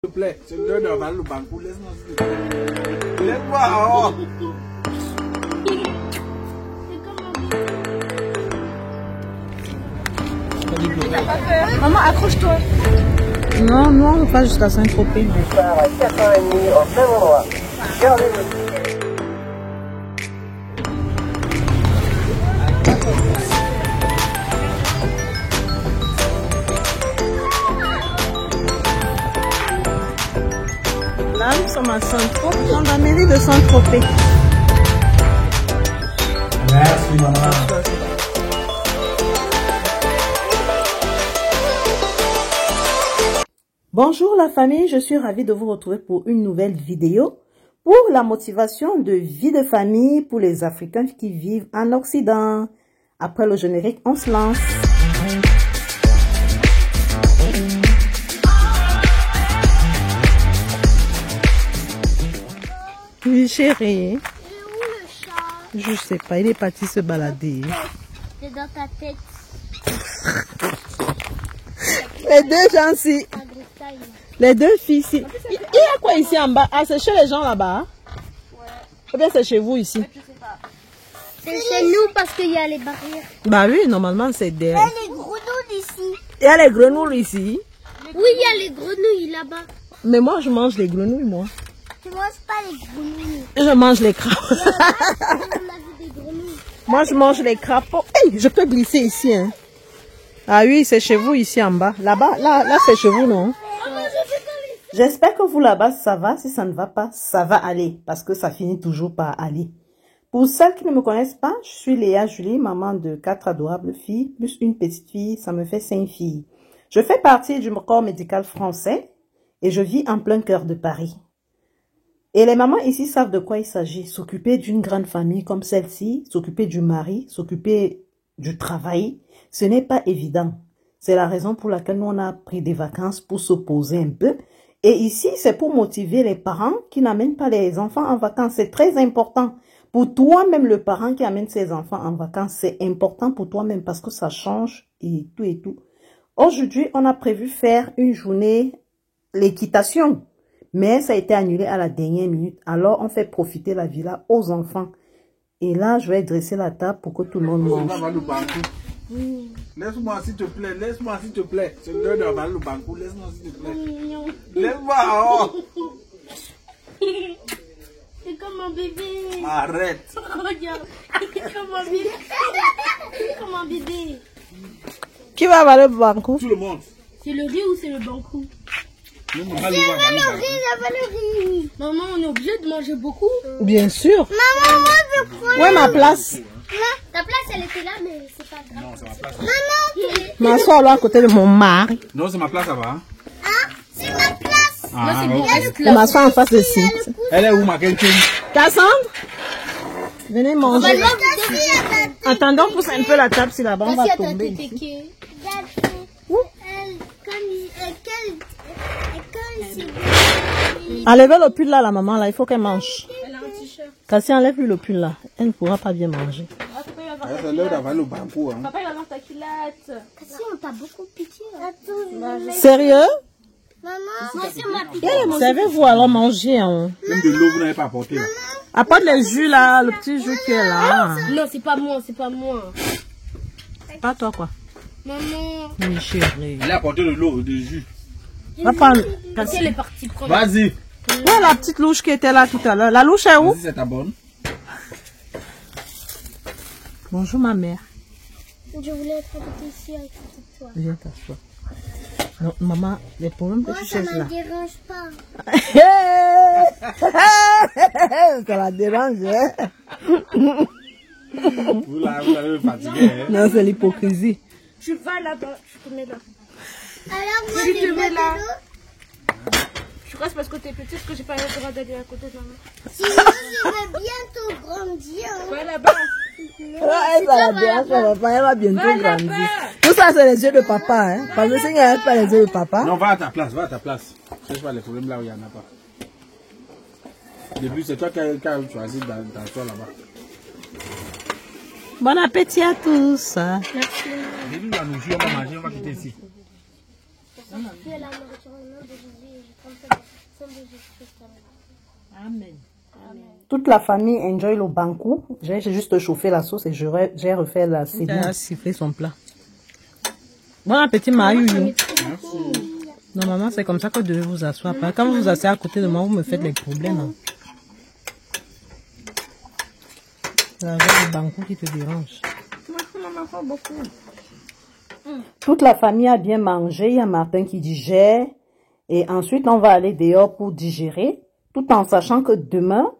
S'il te plaît, c'est l'heure d'avaler le banco. Laisse-moi, s'il te plaît. Laisse-moi. Maman, accroche-toi. Non, non, on passe jusqu'à Saint-Tropez. À 4h30 en plein endroit. Là, nous sommes à Saint-Tropez, dans la mairie de Saint-Tropez. Merci, maman. Bonjour la famille, je suis ravie de vous retrouver pour une nouvelle vidéo pour la motivation de vie de famille pour les Africains qui vivent en Occident. Après le générique, on se lance. Oui chérie. Il est où le chat? Je sais pas, il est parti se balader. C'est dans ta tête. Les deux gens ici. Les deux filles ici. Il y a quoi ici en bas? Ah, c'est chez les gens là-bas? Ouais. Ou bien c'est chez vous ici? Je sais pas. C'est chez nous parce qu'il y a les barrières. Bah oui, normalement c'est des... Il y a les grenouilles ici. Il y a les grenouilles ici? Oui, il y a les grenouilles là-bas. Mais moi je mange les grenouilles, moi. Tu manges pas les grenouilles. Je mange les crapauds. On a vu des grenouilles. Moi je mange les crapauds. Hey, je peux glisser ici, hein? Ah oui, c'est chez vous ici en bas. Là-bas, là c'est chez vous, non? J'espère que vous là-bas, ça va. Si ça ne va pas, ça va aller. Parce que ça finit toujours par aller. Pour celles qui ne me connaissent pas, je suis Léa Julie, maman de 4 adorables filles, plus une petite fille. Ça me fait 5 filles. Je fais partie du corps médical français et je vis en plein cœur de Paris. Et les mamans ici savent de quoi il s'agit. S'occuper d'une grande famille comme celle-ci, s'occuper du mari, s'occuper du travail, ce n'est pas évident. C'est la raison pour laquelle nous on a pris des vacances pour se poser un peu. Et ici, c'est pour motiver les parents qui n'amènent pas les enfants en vacances. C'est très important. Pour toi-même, le parent qui amène ses enfants en vacances, c'est important pour toi-même parce que ça change et tout et tout. Aujourd'hui, on a prévu faire une journée, l'équitation. Mais ça a été annulé à la dernière minute. Alors, on fait profiter la villa aux enfants. Et là, je vais dresser la table pour que tout le monde mange. Laisse-moi, s'il te plaît. Laisse-moi, s'il te plaît. C'est l'heure d'avaler le banco. Laisse-moi, s'il te plaît. Laisse-moi. C'est comme un bébé. Arrête. Regarde. C'est comme un bébé. C'est comme un bébé. Qui va avaler le banco? Tout le monde. C'est le riz ou c'est le banco? Le riz. Maman, on est obligé de manger beaucoup. Bien sûr. Maman, moi je prends. Où est ma place? Ta place, elle était là, mais c'est pas grave. Non, c'est ma place. Maman, M'assois là à côté de mon mari. Non, c'est ma place, ça va. hein? C'est ma place. Ah, c'est bon, ok. reste Je là. m'assois en face de ci. Elle est où, ma quelqu'un? Cassandre? Venez manger. Bah, Attendons, pousse un peu la table si là-bas on va tomber. ici. Enlevez le pull là, la maman, là, il faut qu'elle mange. Elle a un t-shirt. Cassie, enlève-lui le pull là. Elle ne pourra pas bien manger. C'est l'heure d'avaler le banco. Hein. Papa, il va avoir ta culotte. Si, on t'a beaucoup piqué. Sérieux? Maman, moi aussi, on m'a piqué. Savez-vous alors manger, hein? Même de l'eau, vous n'avez pas apporté. Là. Apporte les jus là, le petit jus qui est là. Non, c'est pas moi, c'est pas moi. Pas toi quoi. Maman. Oui, chérie. Elle a apporté de l'eau, du jus. Va prendre. Cassie, elle est partie prendre. Vas-y. Où est la petite louche qui était là tout à l'heure? La louche est où? Vas-y, c'est ta bonne. Bonjour ma mère. Je voulais être habitée ici avec toi. Viens t'asseoir. Non, maman, les problèmes que Moi, tu ça cherches ne là. me dérange pas. Ça la dérange, hein? Vous l'avez fatigué. Hein? Non, c'est l'hypocrisie. Tu vas là-bas, je te mets là. Alors, moi, Je te je mets là. là. Je crois que c'est parce que t'es petite que j'ai pas le droit d'aller à côté de maman. Sinon, je vais bientôt grandir. Va là-bas. Elle va la dérange, papa, elle va bientôt Va grandir. là-bas. Tout ça, c'est les yeux de papa, hein? Parce que s'il n'y avait pas les yeux de papa. Non, va à ta place, va à ta place. Cherche pas les problèmes là où il n'y en a pas. Depuis, c'est toi qui as choisi d'asseoir là-bas. Bon appétit à tous. J'ai dit, on va nous jouer, on va manger, on va quitter ici. Tu es la nourriture au nom de Jésus et je prends ça. Amen. Toute la famille enjoy le bankou. J'ai juste chauffé la sauce et j'ai refait la série. Il a sifflé son plat. Bon appétit, Mayu. Normalement, c'est comme ça que vous devez vous asseoir. Quand vous vous asseyez à côté de moi, vous me faites les problèmes. Hein. C'est le bankou qui te dérange. Toute la famille a bien mangé. Il y a Martin qui digère. Et ensuite, on va aller dehors pour digérer. Tout en sachant que demain,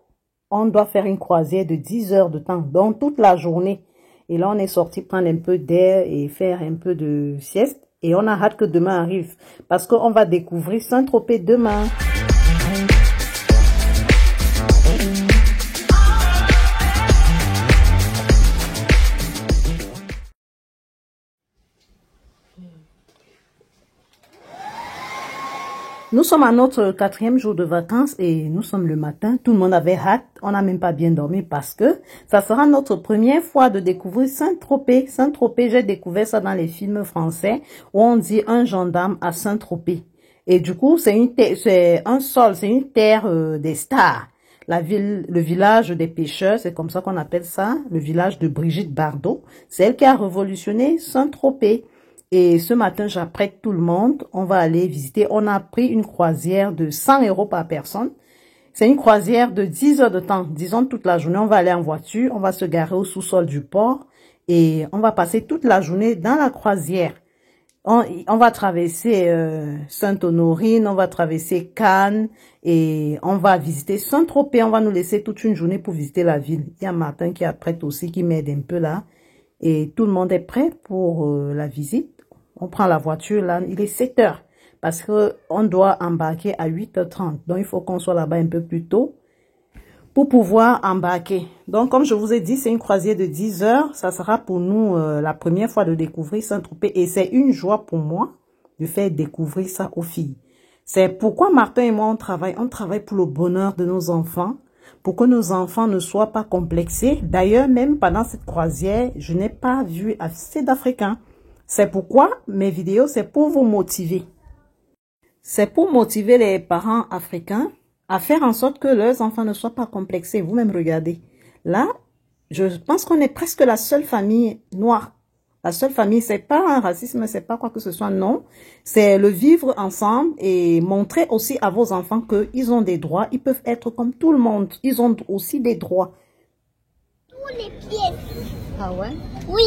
on doit faire une croisière de 10 heures de temps. Donc, toute la journée. Et là, on est sorti prendre un peu d'air et faire un peu de sieste. Et on a hâte que demain arrive. Parce qu'on va découvrir Saint-Tropez demain. Nous sommes à notre 4e jour de vacances et nous sommes le matin. Tout le monde avait hâte. On n'a même pas bien dormi parce que ça sera notre première fois de découvrir Saint-Tropez. Saint-Tropez, j'ai découvert ça dans les films français où on dit un gendarme à Saint-Tropez. Et du coup, c'est une terre des stars. La ville, le village des pêcheurs, c'est comme ça qu'on appelle ça, le village de Brigitte Bardot. C'est elle qui a révolutionné Saint-Tropez. Et ce matin, j'apprête tout le monde. On va aller visiter. On a pris une croisière de 100 € par personne. C'est une croisière de 10 heures de temps. Disons toute la journée, on va aller en voiture. On va se garer au sous-sol du port. Et on va passer toute la journée dans la croisière. On va traverser Sainte-Honorine, on va traverser Cannes. Et on va visiter Saint-Tropez. On va nous laisser toute une journée pour visiter la ville. Il y a Martin qui apprête aussi, qui m'aide un peu là. Et tout le monde est prêt pour la visite. On prend la voiture, là, il est 7 heures. Parce que on doit embarquer à 8h30. Donc, il faut qu'on soit là-bas un peu plus tôt pour pouvoir embarquer. Donc, comme je vous ai dit, c'est une croisière de 10 heures. Ça sera pour nous la première fois de découvrir Saint-Tropez. Et c'est une joie pour moi de faire découvrir ça aux filles. C'est pourquoi Martin et moi, on travaille. On travaille pour le bonheur de nos enfants. Pour que nos enfants ne soient pas complexés. D'ailleurs, même pendant cette croisière, je n'ai pas vu assez d'Africains. C'est pourquoi mes vidéos, c'est pour vous motiver. C'est pour motiver les parents africains à faire en sorte que leurs enfants ne soient pas complexés. Vous-même, regardez. Là, je pense qu'on est presque la seule famille noire. La seule famille, c'est pas un racisme, c'est pas quoi que ce soit, non. C'est le vivre ensemble et montrer aussi à vos enfants qu'ils ont des droits. Ils peuvent être comme tout le monde. Ils ont aussi des droits. Tous les pieds. Ah ouais? Oui.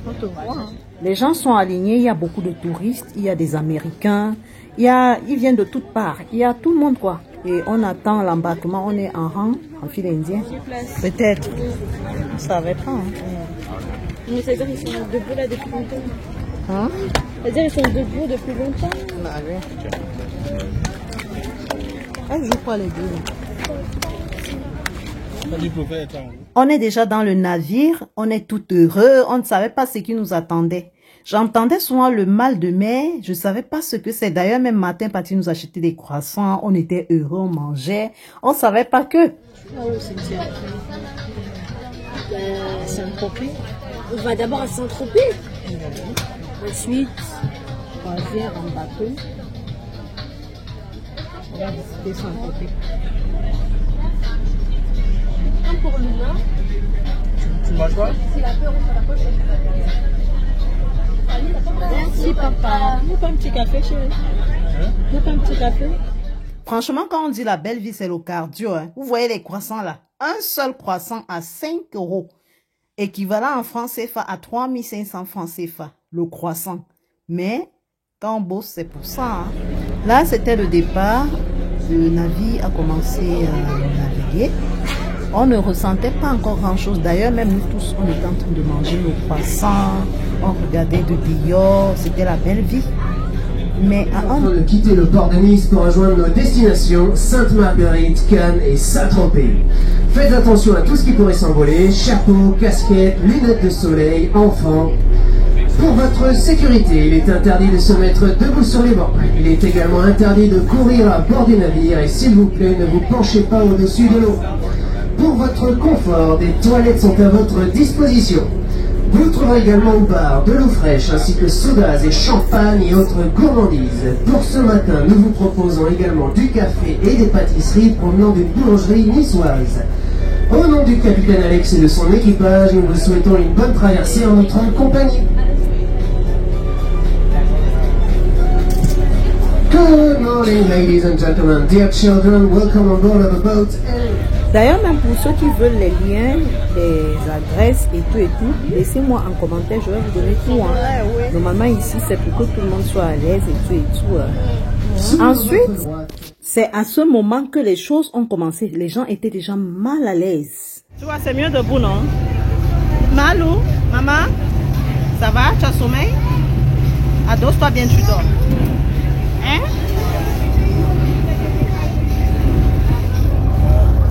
On te voit, hein. Les gens sont alignés, il y a beaucoup de touristes, il y a des Américains, ils viennent de toutes parts, il y a tout le monde quoi. Et on attend l'embarquement, on est en rang, en file indienne. Peut-être. On ne savait pas. Hein. Mais c'est-à-dire qu'ils sont debout là depuis longtemps. Hein? C'est-à-dire qu'ils sont debout depuis longtemps. Ah oui. Elle joue pas les deux. On est déjà dans le navire, on est tout heureux, on ne savait pas ce qui nous attendait. J'entendais souvent le mal de mer, je ne savais pas ce que c'est. D'ailleurs, même matin, Paty nous achetait des croissants, on était heureux, on mangeait. On ne savait pas que... Ah oui, c'est Saint-Tropez. On va d'abord à Saint-Tropez. Ensuite, croisière en bateau. On va visiter Saint-Tropez. Pour l'humain. Tu manges quoi? Merci papa. Nous pas un petit café chérie. Nous pas un petit café. Franchement, quand on dit la belle vie, c'est le cardio. Hein. Vous voyez les croissants là. Un seul croissant à 5 €. Équivalent en francs CFA à 3500 francs CFA. Le croissant. Mais quand on bosse, c'est pour ça. Hein. Là, c'était le départ. Le navire a commencé à naviguer. On ne ressentait pas encore grand-chose. D'ailleurs, même nous tous, on était en train de manger nos croissants. On regardait de dehors. C'était la belle vie. Mais en train de quitter le port de Nice pour rejoindre nos destinations Sainte-Marguerite, Cannes et Saint-Tropez. Faites attention à tout ce qui pourrait s'envoler. Chapeau, casquette, lunettes de soleil, enfants. Pour votre sécurité, il est interdit de se mettre debout sur les bancs. Il est également interdit de courir à bord du navire et s'il vous plaît, ne vous penchez pas au-dessus de l'eau. Pour votre confort, des toilettes sont à votre disposition. Vous trouverez également au bar de l'eau fraîche ainsi que sodas et champagne et autres gourmandises. Pour ce matin, nous vous proposons également du café et des pâtisseries provenant d'une boulangerie niçoise. Au nom du capitaine Alex et de son équipage, nous vous souhaitons une bonne traversée en notre compagnie. Good morning, ladies and gentlemen, dear children, welcome on board of the boat. D'ailleurs, même pour ceux qui veulent les liens, les adresses et tout, laissez-moi en commentaire, je vais vous donner tout. Hein. Normalement, ici, c'est pour que tout le monde soit à l'aise et tout. Ensuite, c'est à ce moment que les choses ont commencé. Les gens étaient déjà mal à l'aise. Tu vois, c'est mieux debout, non? Malou, maman, ça va? Tu as sommeil? Ados-toi bien, tu dors. Hein?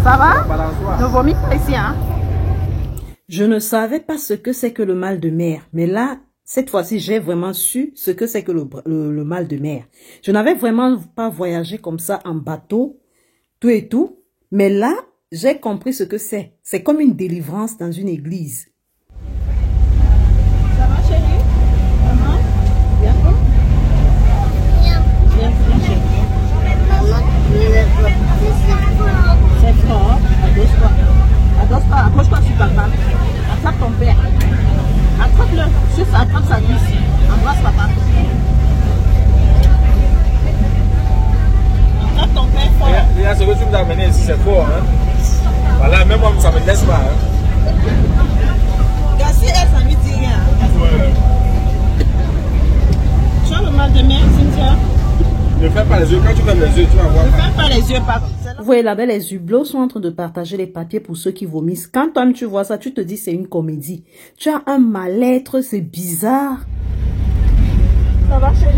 Ça va? Ne vomis pas ici, hein? Je ne savais pas ce que c'est que le mal de mer. Mais là, cette fois-ci, j'ai vraiment su ce que c'est que le mal de mer. Je n'avais vraiment pas voyagé comme ça en bateau, tout et tout. Mais là, j'ai compris ce que c'est. C'est comme une délivrance dans une église. Ça va, chérie? Maman? Bien quoi? Bien chérie. C'est fort. Ados-toi. Ados-toi. Accroche-toi sur papa. Attrape ton père. Attrape-le. Juste attrape sa cuisse. Embrasse papa. Attrape ton père fort. Il y a ce que tu nous as amené ici, c'est fort. Hein? Voilà, même moi, ça me laisse pas. Hein? Gassi, elle, ça ne dit rien. Ouais. Tu as le mal de mer, Cynthia? Ne ferme pas les yeux. Quand tu fermes les yeux, tu vas voir. Ne ferme pas les yeux, papa. Vous voyez là-bas, les hublots sont en train de partager les papiers pour ceux qui vomissent. Quand toi tu vois ça, tu te dis c'est une comédie. Tu as un mal-être, c'est bizarre. Ça va, chérie?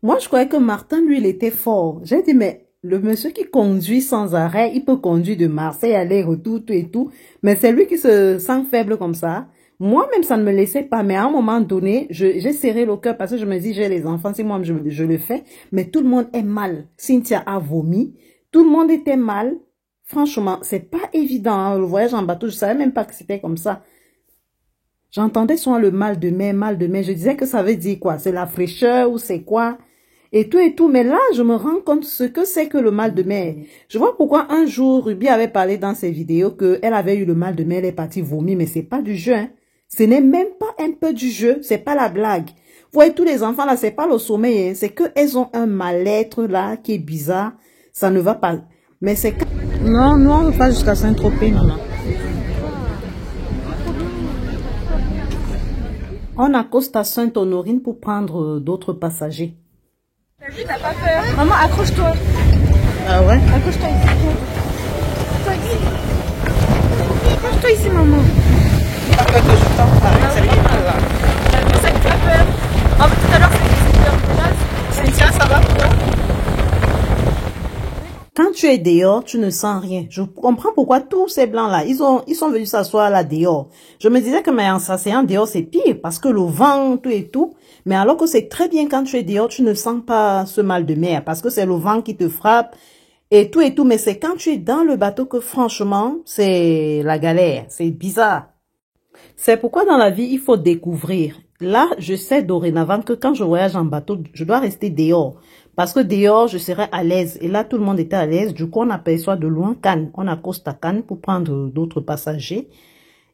Moi, je croyais que Martin, lui, il était fort. J'ai dit, mais le monsieur qui conduit sans arrêt, il peut conduire de Marseille, aller-retour, tout et tout. Mais c'est lui qui se sent faible comme ça. Moi-même, ça ne me laissait pas. Mais à un moment donné, j'ai serré le cœur parce que je me dis, j'ai les enfants, si moi, je le fais. Mais tout le monde est mal. Cynthia a vomi. Tout le monde était mal. Franchement, c'est pas évident. Hein. Le voyage en bateau, je savais même pas que c'était comme ça. J'entendais souvent le mal de mer, mal de mer. Je disais que ça veut dire quoi? C'est la fraîcheur ou c'est quoi? Et tout, mais là, je me rends compte ce que c'est que le mal de mer. Je vois pourquoi un jour, Ruby avait parlé dans ses vidéos qu'elle avait eu le mal de mer, elle est partie vomir, mais c'est pas du jeu, hein. Ce n'est même pas un peu du jeu, c'est pas la blague. Vous voyez, tous les enfants là, c'est pas le sommeil, hein. C'est qu'elles ont un mal-être là, qui est bizarre, ça ne va pas. Mais c'est... Non, nous on va pas jusqu'à Saint-Tropez, maman. On accoste à Sainte-Honorine pour prendre d'autres passagers. T'as pas peur? Maman, accroche-toi. Ah ouais? Accroche-toi ici. Accroche-toi ici. Accroche-toi ici, maman. Parce que je t'en parle, c'est pas mal là. Je sais que tu as peur. Ah, mais tout à l'heure, c'était Cynthia, ça va pour toi? Quand tu es dehors, tu ne sens rien. Je comprends pourquoi tous ces blancs-là, ils sont venus s'asseoir là dehors. Je me disais que mais en s'asseyant dehors, c'est pire parce que le vent, tout et tout. Mais alors que c'est très bien quand tu es dehors, tu ne sens pas ce mal de mer parce que c'est le vent qui te frappe et tout. Mais c'est quand tu es dans le bateau que franchement, c'est la galère. C'est bizarre. C'est pourquoi dans la vie, il faut découvrir. Là, je sais dorénavant que quand je voyage en bateau, je dois rester dehors. Parce que dehors, je serai à l'aise. Et là, tout le monde était à l'aise. Du coup, on aperçoit de loin Cannes. On accoste à Cannes pour prendre d'autres passagers.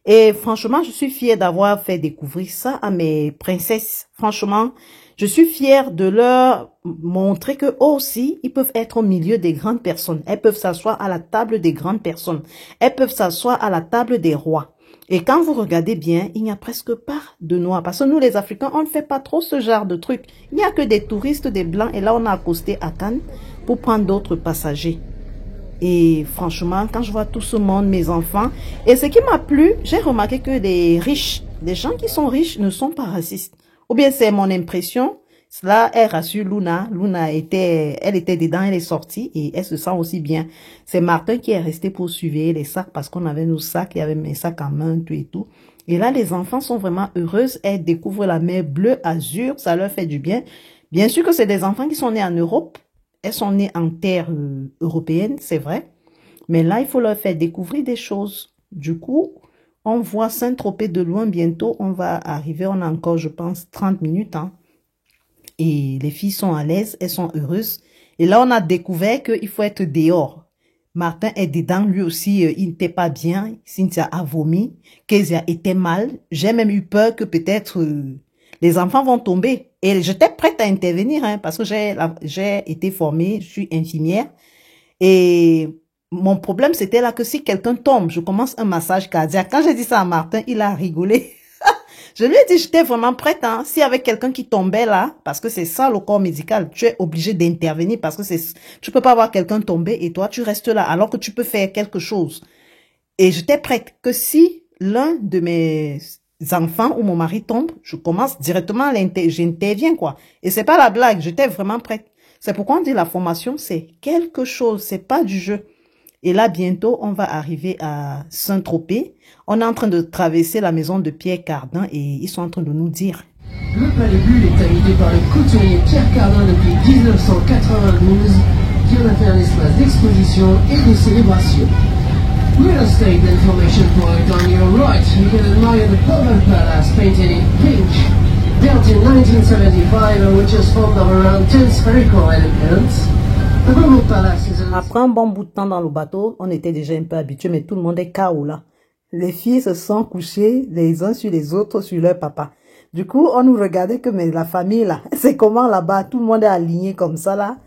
Et franchement, je suis fière d'avoir fait découvrir ça à mes princesses. Franchement, je suis fière de leur montrer que eux aussi, ils peuvent être au milieu des grandes personnes. Elles peuvent s'asseoir à la table des grandes personnes. Elles peuvent s'asseoir à la table des rois. Et quand vous regardez bien, il n'y a presque pas de noirs. Parce que nous, les Africains, on ne fait pas trop ce genre de trucs. Il n'y a que des touristes, des blancs. Et là, on a accosté à Cannes pour prendre d'autres passagers. Et franchement, quand je vois tout ce monde, mes enfants, et ce qui m'a plu, j'ai remarqué que les riches, les gens qui sont riches ne sont pas racistes. Ou bien c'est mon impression. Cela, elle rassure Luna. Luna elle était dedans, elle est sortie et elle se sent aussi bien. C'est Martin qui est resté pour surveiller les sacs parce qu'on avait nos sacs, il y avait mes sacs en main, tout et tout. Et là, les enfants sont vraiment heureuses. Elles découvrent la mer bleu azur, ça leur fait du bien. Bien sûr que c'est des enfants qui sont nés en Europe. Elles sont nées en terre européenne, c'est vrai. Mais là, il faut leur faire découvrir des choses. Du coup, on voit Saint-Tropez de loin bientôt. On va arriver, on a encore, je pense, 30 minutes. Hein. Et les filles sont à l'aise, elles sont heureuses. Et là, on a découvert qu'il faut être dehors. Martin est dedans, lui aussi, il n'était pas bien. Cynthia a vomi. Kezia était mal. J'ai même eu peur que peut-être les enfants vont tomber. Et j'étais prête à intervenir, hein, parce que j'ai été formée, je suis infirmière. Et mon problème, c'était là que si quelqu'un tombe, je commence un massage cardiaque. Quand j'ai dit ça à Martin, il a rigolé. Je lui ai dit, j'étais vraiment prête, hein. S'il y avait quelqu'un qui tombait là, parce que c'est ça le corps médical, tu es obligé d'intervenir parce que tu peux pas voir quelqu'un tomber et toi, tu restes là alors que tu peux faire quelque chose. Et j'étais prête que si l'un de mes enfants ou mon mari tombe, je commence directement j'interviens, quoi. Et c'est pas la blague, j'étais vraiment prête. C'est pourquoi on dit la formation, c'est quelque chose, c'est pas du jeu. Et là, bientôt, on va arriver à Saint-Tropez. On est en train de traverser la maison de Pierre Cardin et ils sont en train de nous dire. Le Palais Bulle est habité par le couturier Pierre Cardin depuis 1992, qui en a fait un espace d'exposition et de célébration. Real estate information point on your right, you can admire the Bourbon Palace painted in pink, built in 1975, which is formed of around 10 spherical elements. Après un bon bout de temps dans le bateau, on était déjà un peu habitués, mais tout le monde est KO là. Les filles se sont couchées les uns sur les autres, sur leur papa. Du coup, on nous regardait que mais la famille là, c'est comment là-bas, tout le monde est aligné comme ça là.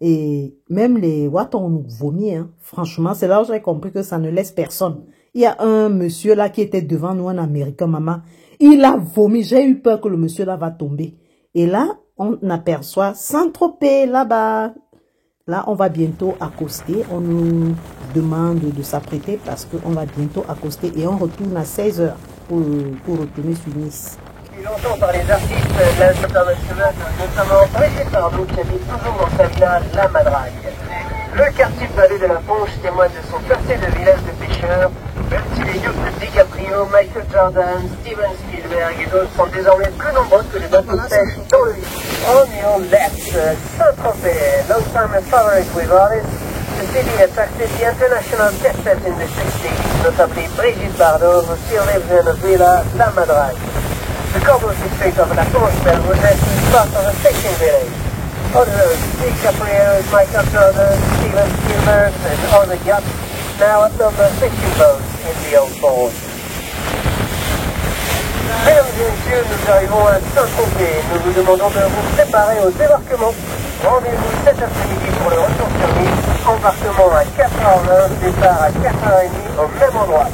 Et même les Watts, on nous vomit, hein. Franchement, c'est là où j'ai compris que ça ne laisse personne. Il y a un monsieur là qui était devant nous, un Américain, maman. Il a vomi, j'ai eu peur que le monsieur là va tomber. Et là, on aperçoit Saint-Tropez là-bas. Là, on va bientôt accoster. On nous demande de s'apprêter parce qu'on va bientôt accoster et on retourne à 16 h pour retourner sur Nice. Longtemps par les artistes de la internationale, notamment Brigitte Bardot qui habite toujours dans sa villa La Madrague. Le quartier de Vallée de la Ponche témoigne de son quartier de village de pêcheurs, même si les yachts de DiCaprio, Michael Jordan, Steven Spielberg et d'autres sont désormais plus nombreux que les bateaux de pêche dans le village. On your left, Saint-Tropez, long time a favorite with artists, the city attracted the international jet set in the 60s, notably Brigitte Bardot, who still lives in a villa La Madrague. The cobbled district of La Ponche was actually part of a fishing village. Others, DiCaprio, Michael Jordan, Steven Spielberg and other yachts now outnumber fishing boats in the old port. Mesdames et messieurs, nous arrivons à Saint-Tropez. Nous vous demandons de vous préparer au débarquement. Rendez-vous cet après-midi pour le retour sur Nice. Embarquement à 4h20, départ à 4h30 au même endroit.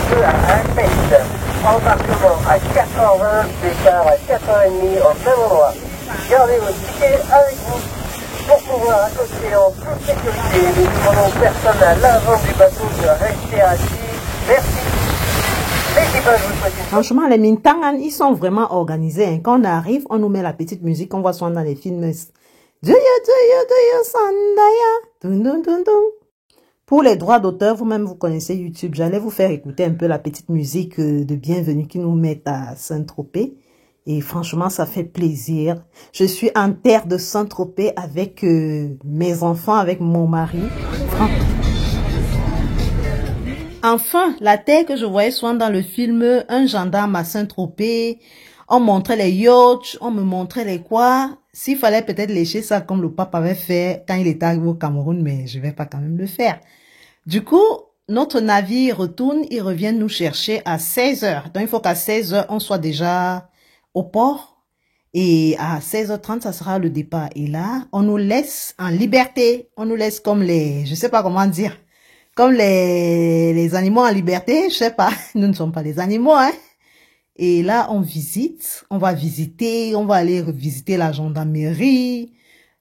De la Peste. Embarquement à 4h20, départ à 4h30 au même endroit. Gardez vos tickets avec vous pour pouvoir accoster en toute sécurité. Nous demandons aux personnes à l'avant du bateau de rester assis. Merci. Franchement, les Mintangan, ils sont vraiment organisés. Hein. Quand on arrive, on nous met la petite musique qu'on voit souvent dans les films. Pour les droits d'auteur, vous-même, vous connaissez YouTube. J'allais vous faire écouter un peu la petite musique de bienvenue qui nous met à Saint-Tropez. Et franchement, ça fait plaisir. Je suis en terre de Saint-Tropez avec mes enfants, avec mon mari. Enfin, la terre que je voyais souvent dans le film Un gendarme à Saint-Tropez, on montrait les yachts, on me montrait les quoi. S'il fallait peut-être lécher ça comme le pape avait fait quand il était arrivé au Cameroun, mais je vais pas quand même le faire. Du coup, notre navire retourne, il revient nous chercher à 16 h. Donc, il faut qu'à 16 h, on soit déjà au port. Et à 16h30, ça sera le départ. Et là, on nous laisse en liberté. On nous laisse comme les, je sais pas comment dire, comme les animaux en liberté, je sais pas. Nous ne sommes pas des animaux, hein. Et là, on visite, on va aller visiter la gendarmerie.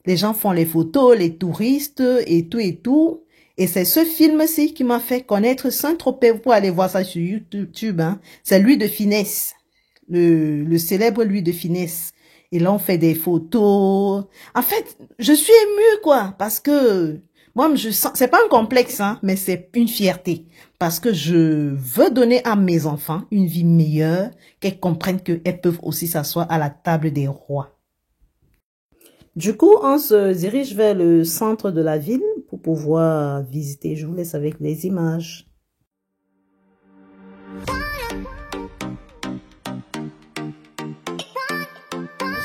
Les gens font les photos, les touristes et tout et tout. Et c'est ce film-ci qui m'a fait connaître Saint-Tropez. Vous pouvez aller voir ça sur YouTube, hein. C'est Louis de Funès. Le célèbre Louis de Funès. Et là, on fait des photos. En fait, je suis émue, quoi, parce que moi, je sens, c'est pas un complexe, hein, mais c'est une fierté. Parce que je veux donner à mes enfants une vie meilleure, qu'elles comprennent qu'elles peuvent aussi s'asseoir à la table des rois. Du coup, on se dirige vers le centre de la ville pour pouvoir visiter. Je vous laisse avec les images.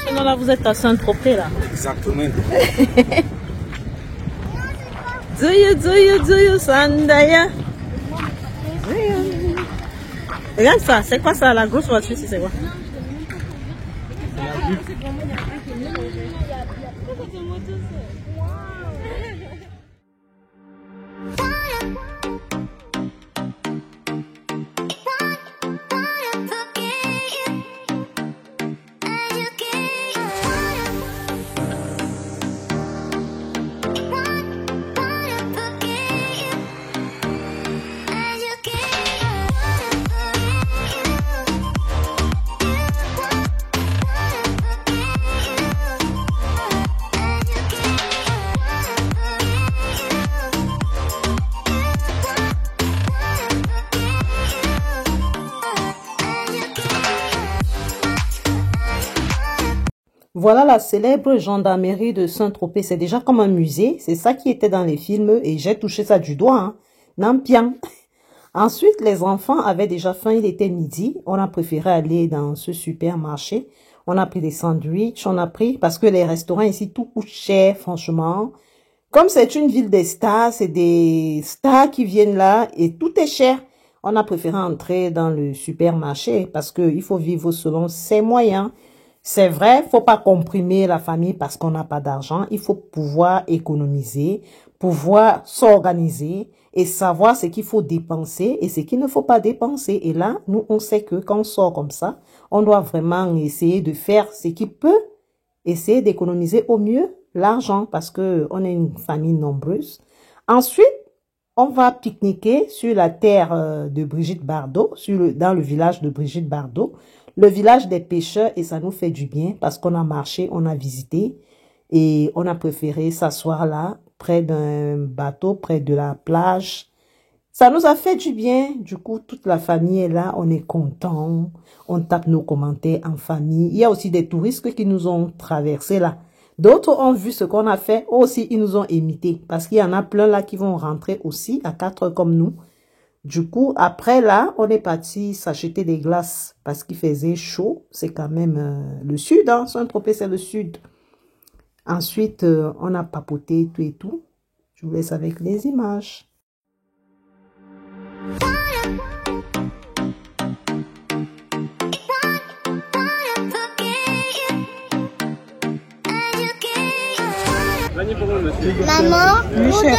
Sinon là, vous êtes à Saint-Tropez là. Exactement. Zoyo, Sandaya. Regarde ça, c'est quoi ça, la grosse voiture, c'est quoi? Voilà la célèbre gendarmerie de Saint-Tropez. C'est déjà comme un musée. C'est ça qui était dans les films et j'ai touché ça du doigt. Hein. Nampian. Ensuite, les enfants avaient déjà faim. Il était midi. On a préféré aller dans ce supermarché. On a pris des sandwichs. On a pris, parce que les restaurants ici, tout coûte cher, franchement. Comme c'est une ville des stars, c'est des stars qui viennent là et tout est cher. On a préféré entrer dans le supermarché parce que il faut vivre selon ses moyens. C'est vrai, faut pas comprimer la famille parce qu'on n'a pas d'argent. Il faut pouvoir économiser, pouvoir s'organiser et savoir ce qu'il faut dépenser et ce qu'il ne faut pas dépenser. Et là, nous, on sait que quand on sort comme ça, on doit vraiment essayer de faire ce qui peut, essayer d'économiser au mieux l'argent parce que on est une famille nombreuse. Ensuite, on va pique-niquer sur la terre de Brigitte Bardot, dans le village de Brigitte Bardot. Le village des pêcheurs et ça nous fait du bien parce qu'on a marché, on a visité et on a préféré s'asseoir là, près d'un bateau, près de la plage. Ça nous a fait du bien. Du coup, toute la famille est là, on est content, on tape nos commentaires en famille. Il y a aussi des touristes qui nous ont traversés là. D'autres ont vu ce qu'on a fait, aussi ils nous ont imité parce qu'il y en a plein là qui vont rentrer aussi à 4 heures comme nous. Du coup, après là, on est parti s'acheter des glaces parce qu'il faisait chaud. C'est quand même le sud, hein. Saint-Tropez, c'est le sud. Ensuite, on a papoté tout et tout. Je vous laisse avec les images. Maman, Oui, chérie.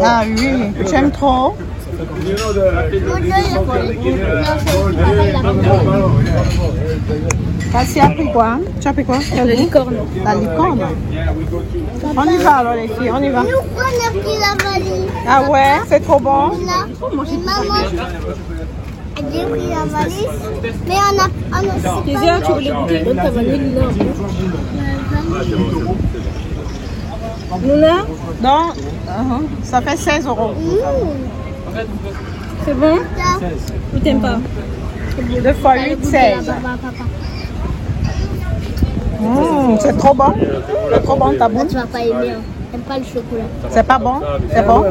Ah oui, j'aime trop. Tu as pris quoi? Tu as pris quoi? La licorne. La licorne. On y va alors les filles, on y va. nous prenons pris la valise. Ah ouais, c'est trop bon. Là, maman, j'ai pris la valise, mais on a Kézia, tu voulais goûter? Donne ta vanille là. Luna? Donc, ça fait 16 €. C'est bon? Ou t'aimes pas? 2 fois 8, 16. C'est trop bon. C'est trop bon, t'as bon? Tu vas pas aimer, hein. T'aimes pas le chocolat. C'est pas bon? C'est bon?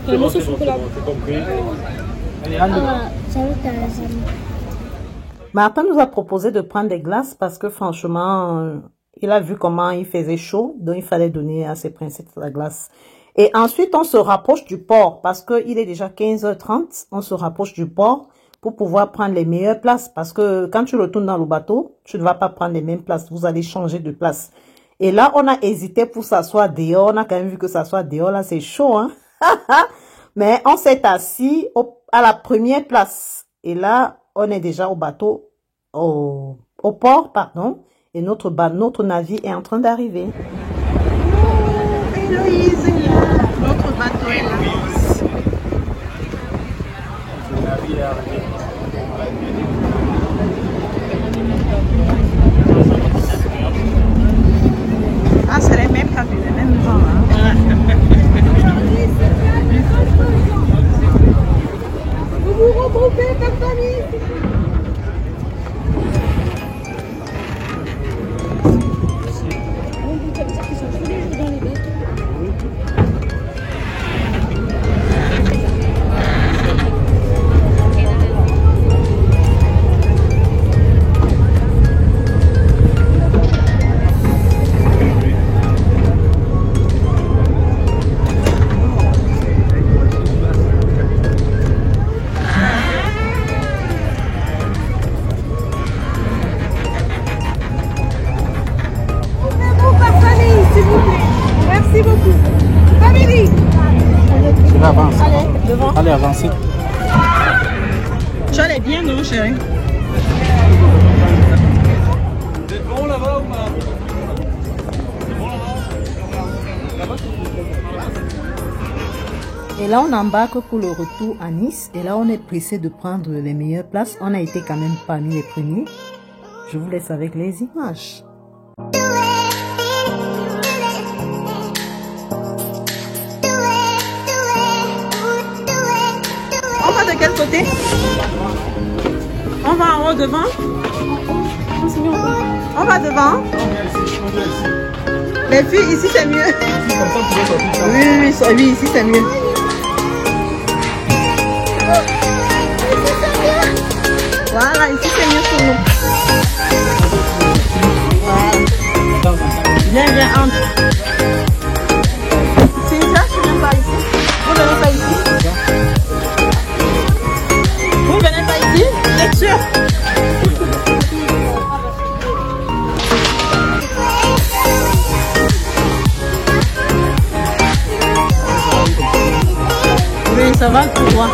T'aimes ce chocolat? Martin nous a proposé de prendre des glaces parce que franchement, il a vu comment il faisait chaud, donc il fallait donner à ses princesses la glace. Et ensuite, on se rapproche du port parce qu'il est déjà 15h30. On se rapproche du port pour pouvoir prendre les meilleures places. Parce que quand tu retournes dans le bateau, tu ne vas pas prendre les mêmes places. Vous allez changer de place. Et là, on a hésité pour s'asseoir dehors. On a quand même vu que s'asseoir dehors, là, c'est chaud, hein. Mais on s'est assis à la première place. Et là, on est déjà au bateau, au port, pardon. Et notre navire est en train d'arriver. Héloïse est là. Notre bateau est là. avance. Allez, devant. Allez, avancez. Tu allais bien, non, chérie? C'est bon là-bas ou pas? Et là, on embarque pour le retour à Nice. Et là, on est pressé de prendre les meilleures places. On a été quand même parmi les premiers. Je vous laisse avec les images. On va de quel côté? On va en haut devant? On va devant? Les filles, ici c'est mieux. Oui, ici c'est mieux. Voilà, ici c'est mieux pour nous. Voilà. Viens, entre. C'est ça, je ne viens pas ici. Vous ne venez pas ici? Vous ne venez pas ici? Vous êtes sûr? Oui, ça va pour toi.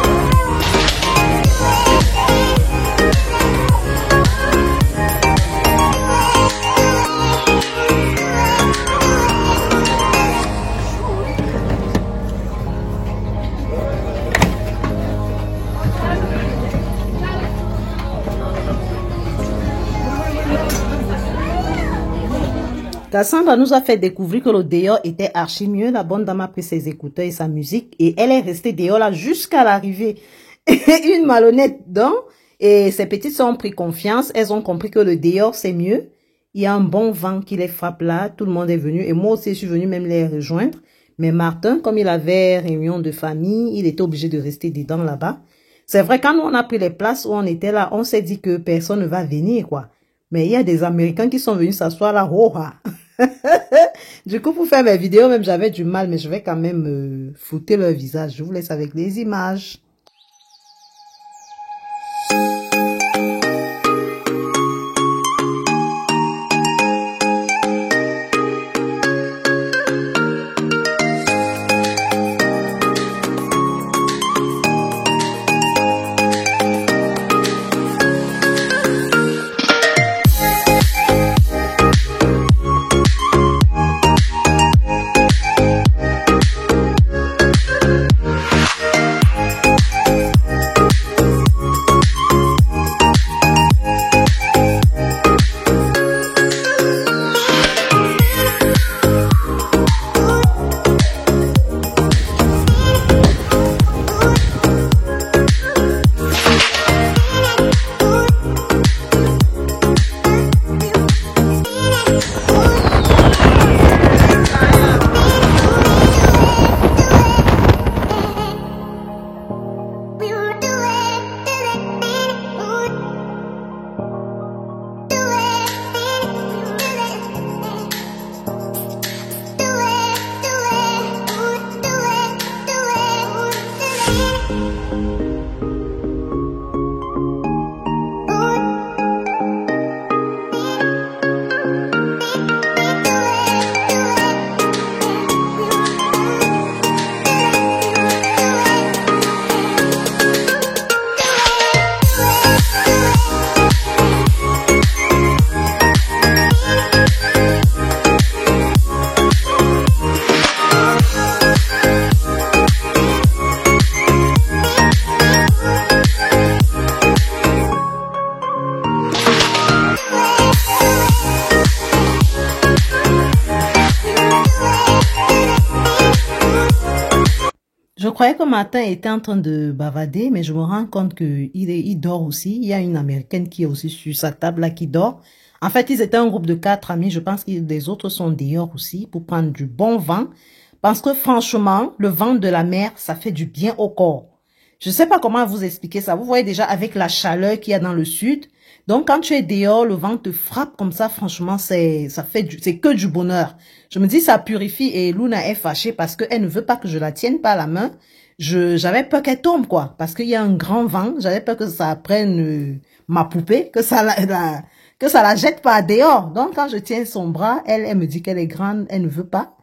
Cassandra nous a fait découvrir que le dehors était archi mieux. La bonne dame a pris ses écouteurs et sa musique et elle est restée dehors là jusqu'à l'arrivée. Une malhonnête donc. Et ses petites sœurs ont pris confiance. Elles ont compris que le dehors c'est mieux. Il y a un bon vent qui les frappe là. Tout le monde est venu et moi aussi je suis venue même les rejoindre. Mais Martin, comme il avait réunion de famille, il était obligé de rester dedans là-bas. C'est vrai, quand nous on a pris les places où on était là, on s'est dit que personne ne va venir quoi. Mais il y a des Américains qui sont venus s'asseoir là. Oh, du coup, pour faire mes vidéos, même j'avais du mal, mais je vais quand même flouter leur visage. Je vous laisse avec les images. Je croyais que Martin était en train de bavader, mais je me rends compte qu'il dort aussi. Il y a une Américaine qui est aussi sur sa table là qui dort. En fait, ils étaient un groupe de 4 amis. Je pense que les autres sont dehors aussi pour prendre du bon vent. Parce que franchement, le vent de la mer, ça fait du bien au corps. Je ne sais pas comment vous expliquer ça. Vous voyez déjà avec la chaleur qu'il y a dans le sud. Donc, quand tu es dehors, le vent te frappe comme ça. Franchement, c'est que du bonheur. Je me dis, ça purifie. Et Luna est fâchée parce qu'elle ne veut pas que je la tienne par la main. J'avais peur qu'elle tombe, quoi. Parce qu'il y a un grand vent. J'avais peur que ça prenne ma poupée, que ça la jette par dehors. Donc, quand je tiens son bras, elle me dit qu'elle est grande. Elle ne veut pas.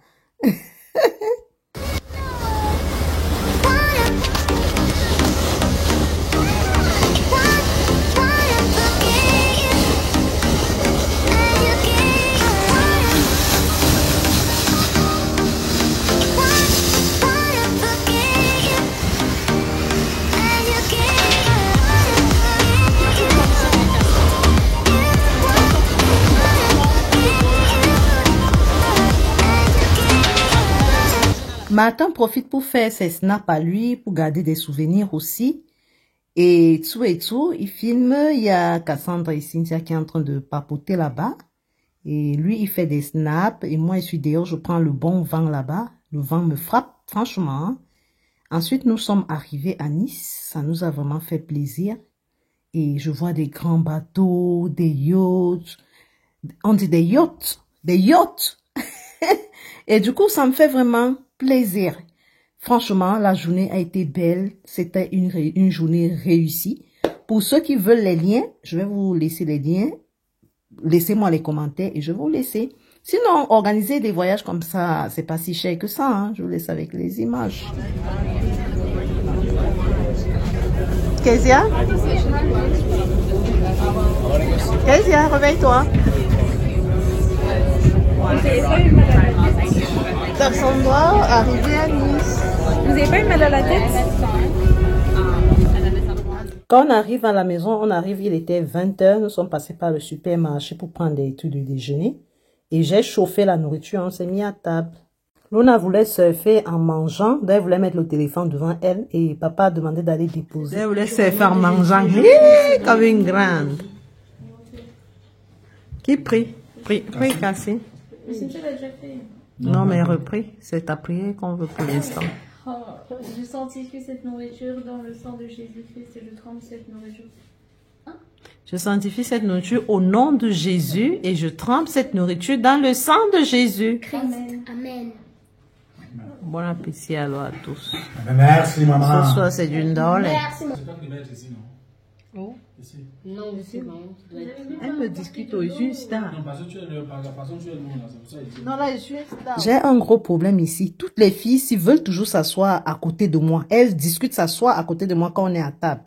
Martin profite pour faire ses snaps à lui, pour garder des souvenirs aussi. Et tout, il filme. Il y a Cassandra et Cynthia qui est en train de papoter là-bas. Et lui, il fait des snaps. Et moi, je suis dehors, je prends le bon vent là-bas. Le vent me frappe, franchement. Ensuite, nous sommes arrivés à Nice. Ça nous a vraiment fait plaisir. Et je vois des grands bateaux, des yachts. On dit des yachts. Des yachts. Et du coup, ça me fait vraiment plaisir. Franchement, la journée a été belle. C'était une journée réussie. Pour ceux qui veulent les liens, je vais vous laisser les liens. Laissez-moi les commentaires et je vais vous laisser. Sinon, organiser des voyages comme ça, c'est pas si cher que ça. Hein? Je vous laisse avec les images. Kezia? Kezia, réveille-toi. Personne doit arriver à Nice. Vous n'avez pas eu mal à la tête? Quand on arrive à la maison, on arrive, il était 20 h. Nous sommes passés par le supermarché pour prendre des trucs du déjeuner. Et j'ai chauffé la nourriture, on s'est mis à table. Luna voulait surfer en mangeant. Elle voulait mettre le téléphone devant elle. Et papa a demandé d'aller déposer. Elle voulait surfer en mangeant. Comme une grande. Qui prie? Prie, Cassie. Mais Cynthia l'a déjà fait. Non, mais repris. C'est ta prière qu'on veut pour l'instant. Oh, je sanctifie cette nourriture dans le sang de Jésus-Christ et je trempe cette nourriture. Je sanctifie cette nourriture au nom de Jésus et je trempe cette nourriture dans le sang de Jésus. Amen. Amen. Bon appétit alors à tous. Merci, maman. Ce soir, c'est d'une dole. Merci. Oh. Ici. Non, c'est bon. Elle me discute au une star. Non, parce que tu es le, par la façon tu es loin, là, c'est pour ça que Non, là, je suis star. J'ai un gros problème ici. Toutes les filles, s'ils veulent toujours s'asseoir à côté de moi, elles discutent s'asseoir à côté de moi quand on est à table.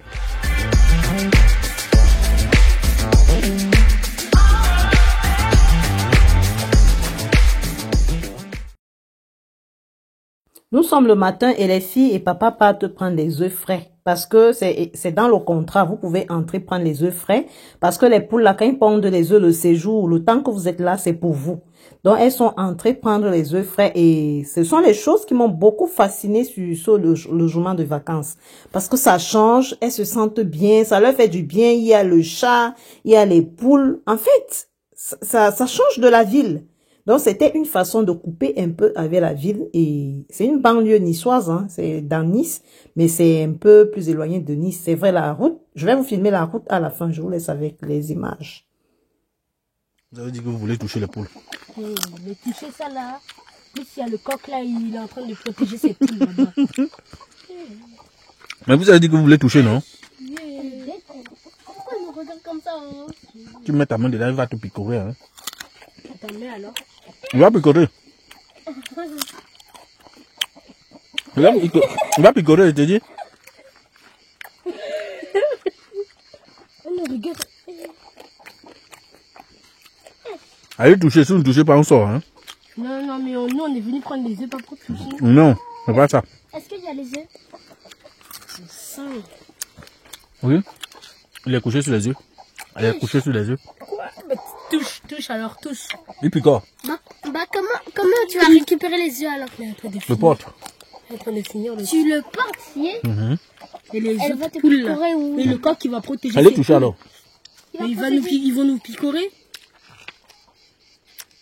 Nous sommes le matin et les filles et papa partent prendre les œufs frais. Parce que c'est dans le contrat, vous pouvez entrer prendre les œufs frais. Parce que les poules là, quand ils pondent les œufs, le séjour, le temps que vous êtes là, c'est pour vous. Donc elles sont entrées prendre les œufs frais. Et ce sont les choses qui m'ont beaucoup fasciné sur le journal de vacances. Parce que ça change, elles se sentent bien, ça leur fait du bien. Il y a le chat, il y a les poules. En fait, ça change de la ville. Donc, c'était une façon de couper un peu avec la ville. Et c'est une banlieue niçoise, hein. C'est dans Nice, mais c'est un peu plus éloigné de Nice. C'est vrai, la route. Je vais vous filmer la route à la fin. Je vous laisse avec les images. Vous avez dit que vous voulez toucher les poules. Mais toucher ça là. Plus il y a le coq là, il est en train de protéger ses poules là-bas. Mais vous avez dit que vous voulez toucher, non? Pourquoi il me regarde comme ça hein? Tu mets ta main dedans, il va te picorer. Hein. Ta main alors? Il va picorer. Il va picorer, je te dis. Allez toucher, si vous ne touchez pas, on sort. Hein. Non, non, mais nous on est venu prendre les œufs, pas pour toucher. Non, c'est pas ça. Est-ce qu'il y a les œufs? C'est ça. Oui. Il est couché sur les yeux. Il est couché sur les yeux. Quoi? Bah, touche alors, touche. Il picore. Bah comment tu vas récupérer les œufs alors? Le porte. Tu le portes, et les Elle œufs va te poules là. picorer ou... Mais le coq il va protéger. Allez ses toucher poules. alors. Mais ils vont nous picorer.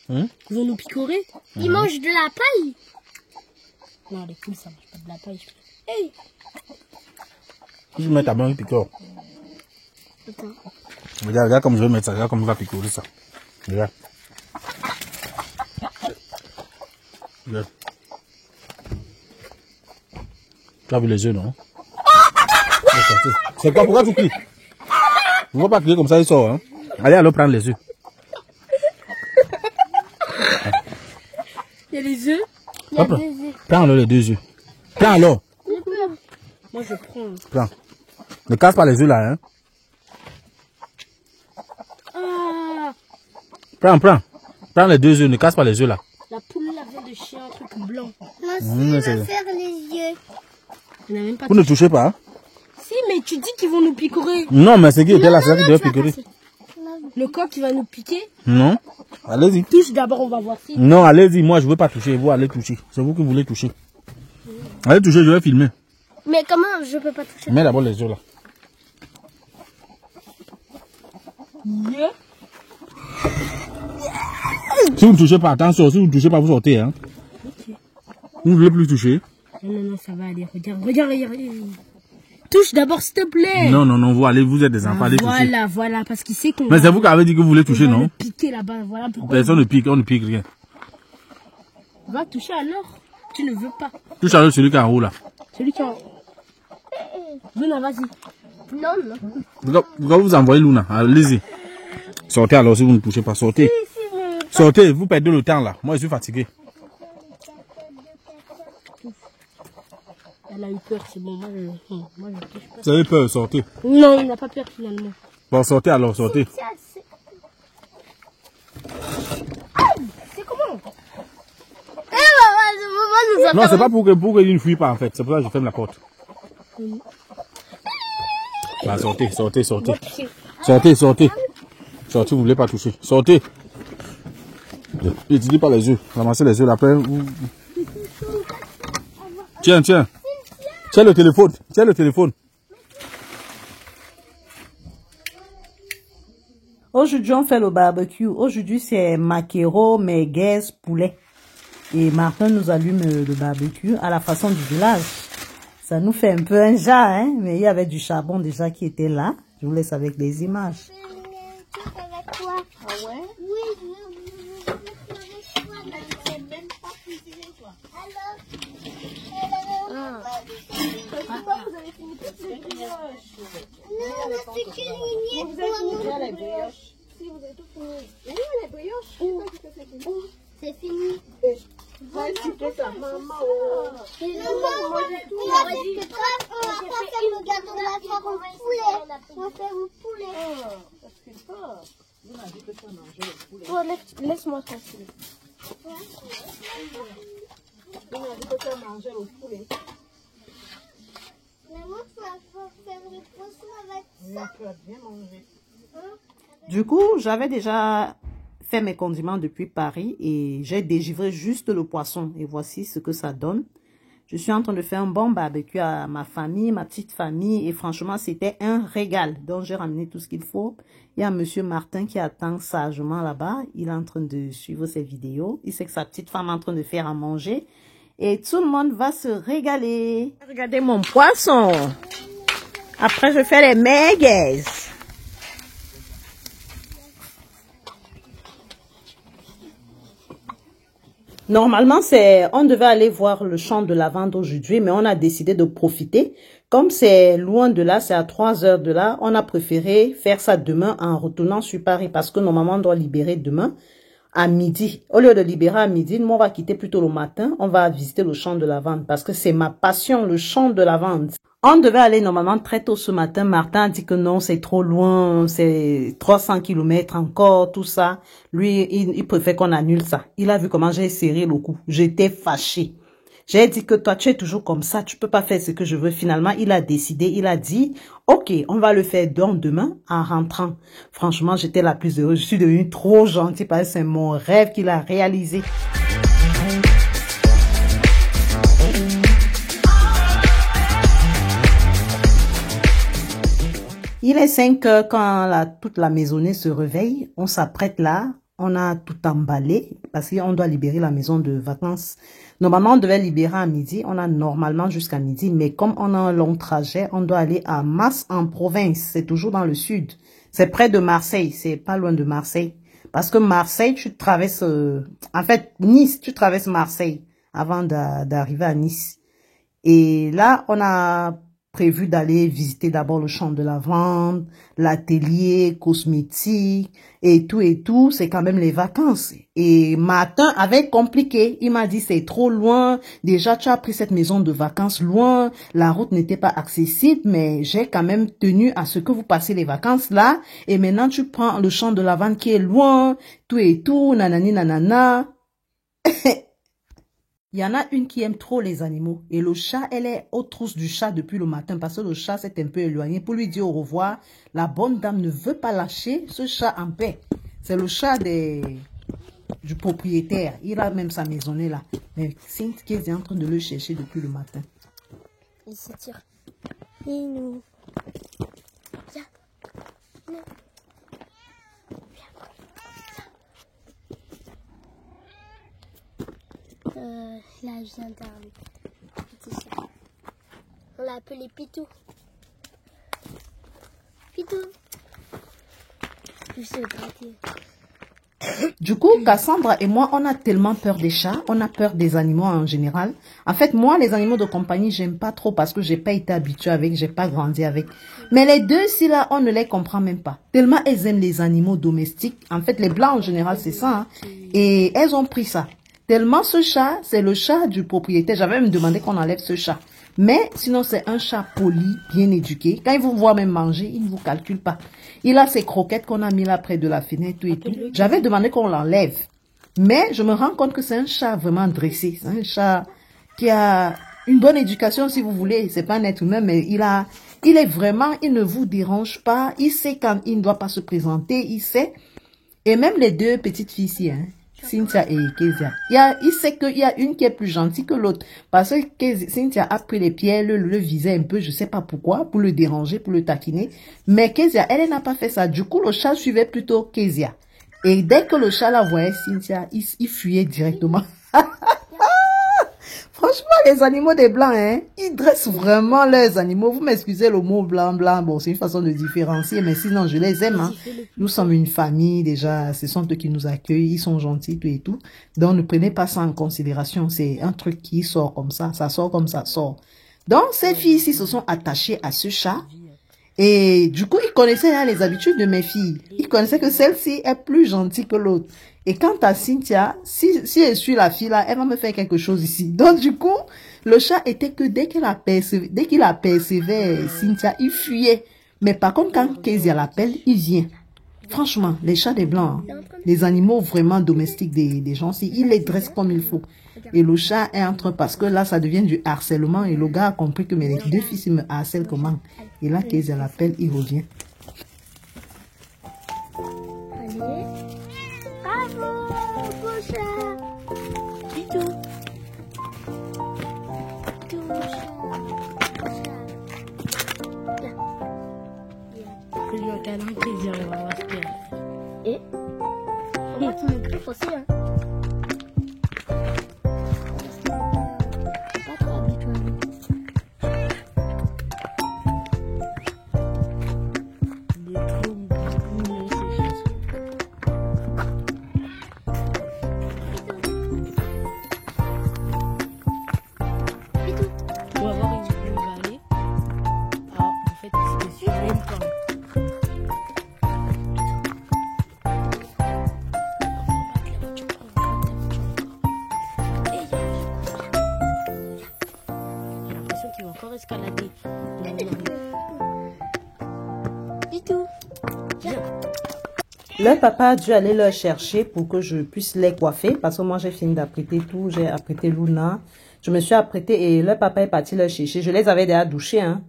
Ils vont nous picorer. Ils mangent de la paille. Non, les poules ça mange pas de la paille. Hey. Si tu mets ta main, il picore. Attends. Regarde comme je vais mettre ça, regarde comme il va picorer ça. Regarde. Regarde. Tu as vu les yeux, non? C'est quoi? Pourquoi tu cries? Tu ne vas pas crier comme ça, il sort. Hein? Allez, alors prendre les yeux. Il y a les œufs. Il y a des œufs. Prends alors les deux yeux. Prends alors. Moi je prends. Prends. Ne casse pas les yeux là. Hein? Ah, Prends. Prends les deux yeux, ne casse pas les yeux là. la poule là vient de chier un truc blanc. Moi aussi, je vais faire les yeux. Il n'a même pas Vous ne touchez pas. Hein? Si, mais tu dis qu'ils vont nous picorer. Non, mais c'est qui était là, c'est ça qui devait picorer. Le coq il va nous piquer. Non. Allez-y. Touche d'abord, on va voir si. Non, allez-y, moi je veux pas toucher, vous allez toucher. C'est vous qui voulez toucher. Allez toucher, je vais filmer. Mais comment je peux pas toucher? Mets d'abord les yeux là. Yeah. Si vous ne touchez pas, attention, si vous ne touchez pas, vous sortez. Hein. Okay. Vous ne voulez plus toucher? Non, ça va aller. Regarde. Touche d'abord, s'il te plaît. Non, vous allez, vous êtes des enfants, allez toucher. Voilà, parce qu'il sait qu'on Mais c'est vous qui avez dit que vous voulez toucher, non? le piquer là-bas, voilà pourquoi. Personne ne pique, on ne pique rien. Va toucher alors. Tu ne veux pas. Touche avec celui qui est en haut là. Celui qui est en haut. Luna, vas-y. Non. Pourquoi vous envoyez Luna? Allez-y. Sortez alors si vous ne touchez pas, sortez. Sortez, vous perdez le temps là. Moi je suis fatigué. Elle a eu peur, c'est bon. Moi je touche pas. Vous avez peur, sortez. Non, il n'a pas peur finalement. Bon, sortez alors, sortez. C'est comment? Non, c'est pas pour qu'il ne fuit pas en fait. C'est pour ça que je ferme la porte. Bah, sortez. Sortez, vous voulez pas toucher. Sortez. N'utilisez pas les yeux. Ramassez les yeux là. Après, Tiens. Tiens le téléphone. Aujourd'hui, on fait le barbecue. Aujourd'hui, c'est maquereau, merguez, poulet. Et Martin nous allume le barbecue à la façon du village. Ça nous fait un peu un jas, hein. Mais il y avait du charbon déjà qui était là. Je vous laisse avec des images. Avec toi. Ah ouais? Oui, je sais même pas cuisiner toi. Alors, vous avez fini toutes les brioches. Non, on a fait qu'une lignée. Vous avez fini les brioches. Si, vous avez tout fini. Oui, les brioches. C'est fini. Maman, il a dit que toi, on va pas faire le gâteau de la soirée au poulet. On va faire au poulet. Laisse-moi tranquille. Maman, tu vas faire les poissons avec ça. Tu vas bien manger. Du coup, j'avais déjà fait mes condiments depuis Paris et j'ai dégivré juste le poisson. Et voici ce que ça donne. Je suis en train de faire un bon barbecue à ma famille, ma petite famille. Et franchement, c'était un régal. Donc, j'ai ramené tout ce qu'il faut. Il y a monsieur Martin qui attend sagement là-bas. Il est en train de suivre ses vidéos. Il sait que sa petite femme est en train de faire à manger. Et tout le monde va se régaler. Regardez mon poisson. Après, je fais les merguez. Normalement, on devait aller voir le champ de lavande aujourd'hui, mais on a décidé de profiter. Comme c'est loin de là, c'est à 3 heures de là, on a préféré faire ça demain en retournant sur Paris parce que normalement, on doit libérer demain à midi. Au lieu de libérer à midi, nous, on va quitter plutôt le matin. On va visiter le champ de lavande parce que c'est ma passion, le champ de lavande. On devait aller normalement très tôt ce matin. Martin a dit que non, c'est trop loin, c'est 300 km encore, tout ça. Lui, il préfère qu'on annule ça. Il a vu comment j'ai serré le coup. J'étais fâchée. J'ai dit que toi, tu es toujours comme ça, tu peux pas faire ce que je veux. Finalement, il a décidé, il a dit, ok, on va le faire donc demain en rentrant. Franchement, j'étais la plus heureuse. Je suis devenue trop gentille parce que c'est mon rêve qu'il a réalisé. Il est 5 heures quand toute la maisonnée se réveille. On s'apprête là. On a tout emballé parce qu'on doit libérer la maison de vacances. Normalement, on devait libérer à midi. On a normalement jusqu'à midi. Mais comme on a un long trajet, on doit aller à Mas en province. C'est toujours dans le sud. C'est près de Marseille. C'est pas loin de Marseille. Parce que Marseille, tu traverses... en fait, Nice, tu traverses Marseille avant d'arriver à Nice. Et là, on a prévu d'aller visiter d'abord le champ de lavande, l'atelier cosmétique et tout. C'est quand même les vacances. Et Martin avait compliqué. Il m'a dit c'est trop loin. Déjà, tu as pris cette maison de vacances loin. La route n'était pas accessible, mais j'ai quand même tenu à ce que vous passez les vacances là. Et maintenant, tu prends le champ de lavande qui est loin, tout, nanani, nanana. Il y en a une qui aime trop les animaux. Et le chat, elle est aux trousses du chat depuis le matin parce que le chat s'est un peu éloigné. Pour lui dire au revoir, la bonne dame ne veut pas lâcher ce chat en paix. C'est le chat du du propriétaire. Il a même sa maisonnée là. Mais Cynthia est en train de le chercher depuis le matin. Il s'étire. Minou. Viens. Non. Là, je viens d'un petit chat. On l'a appelé Pitou. Pitou. Je sais pas. Du coup, Cassandra et moi, on a tellement peur des chats, on a peur des animaux en général. En fait, moi, les animaux de compagnie, j'aime pas trop parce que j'ai pas été habituée avec, j'ai pas grandi avec. Mais les deux, si là, on ne les comprend même pas. Tellement elles aiment les animaux domestiques. En fait, les blancs en général, c'est ça. Hein. Et elles ont pris ça. Tellement ce chat, c'est le chat du propriétaire. J'avais même demandé qu'on enlève ce chat. Mais sinon, c'est un chat poli, bien éduqué. Quand il vous voit même manger, il ne vous calcule pas. Il a ses croquettes qu'on a mis là près de la fenêtre et tout. J'avais demandé qu'on l'enlève. Mais je me rends compte que c'est un chat vraiment dressé. C'est un chat qui a une bonne éducation, si vous voulez. C'est pas un être humain, mais il est vraiment, il ne vous dérange pas. Il sait quand il ne doit pas se présenter. Il sait. Et même les deux petites filles ici, hein. Cynthia et Kezia. Il sait qu'il y a une qui est plus gentille que l'autre. Parce que Cynthia a pris les pieds, le visait un peu, je sais pas pourquoi, pour le déranger, pour le taquiner. Mais Kezia, elle n'a pas fait ça. Du coup, le chat suivait plutôt Kezia. Et dès que le chat la voyait, Cynthia, il fuyait directement. Franchement, les animaux des blancs, hein, ils dressent vraiment leurs animaux. Vous m'excusez le mot blanc, blanc. Bon, c'est une façon de différencier, mais sinon, je les aime. Hein. Nous sommes une famille, déjà. Ce sont eux qui nous accueillent. Ils sont gentils, tout et tout. Donc, ne prenez pas ça en considération. C'est un truc qui sort comme ça. Ça sort comme ça sort. Donc, ces filles ici se sont attachées à ce chat. Et du coup, ils connaissaient hein, les habitudes de mes filles. Ils connaissaient que celle-ci est plus gentille que l'autre. Et quant à Cynthia, si je suis la fille là, elle va me faire quelque chose ici. Donc du coup, le chat était que dès qu'il apercevait Cynthia, il fuyait. Mais par contre, quand Kezia l'appelle, il vient. Franchement, les chats des blancs, hein, les animaux vraiment domestiques des gens, ils les dressent comme il faut. Et le chat est en train, parce que là, ça devient du harcèlement. Et le gars a compris que mes deux fils me harcèlent comment. Et là, Kezia l'appelle, il revient. Allez. Bravo, beau chat. Pitou. Pitou, beau chat. Beau chat. Viens. Je lui ai câlin plaisir, il va voir ce qu'il y a. Et on va te montrer aussi, hein. Pas trop habitué. Il est trop mignon, ces choses. On va voir où il va aller. Ah, en fait, c'est sur une pomme. J'ai l'impression qu'il va encore escalader. Pitou. Leur papa a dû aller leur chercher pour que je puisse les coiffer. Parce que moi, j'ai fini d'apprêter tout. J'ai apprêté Luna. Je me suis apprêtée et leur papa est parti leur chercher. Je les avais déjà douchés, hein,